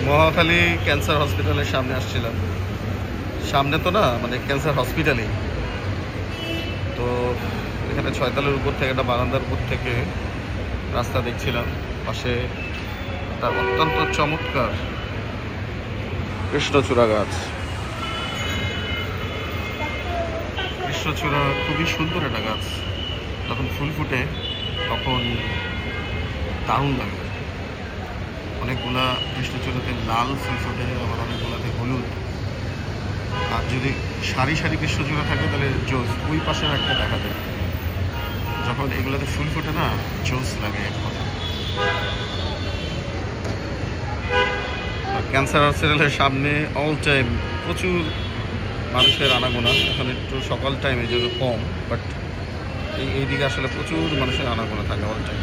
Mohakhali cancer হসপিটালের সামনে আসছিলাম। সামনে তো না, মানে ক্যান্সার হসপিটালেই তো। এখানে 6 তলার উপর থেকে, একটা বারান্দার উপর থেকে রাস্তা দেখছিলাম। পাশে তার অত্যন্ত চমৎকার কৃষ্ণচূড়া গাছ। কৃষ্ণচূড়া খুবই সুন্দর একটা গাছ। যখন ফুল ফুটে তখন দারুণ লাগে। অনেকগুলা কৃষ্ণচূড়াতে লাল ফুল ফুটে, আবার অনেকগুলাতে হলুদ। আর যদি সারি সারি কৃষ্ণচূড়া থাকে তাহলে জোস। ওই পাশের একটা দেখা যায়, যখন এগুলোতে ফুল ফুটে না, জোস লাগে এক কথা। ক্যান্সার হসপিটালের সামনে অল টাইম প্রচুর মানুষের আনাগোনা। এখন একটু সকাল টাইমে যেহেতু কম, বাট এইদিকে আসলে প্রচুর মানুষের আনাগোনা থাকে অল টাইম।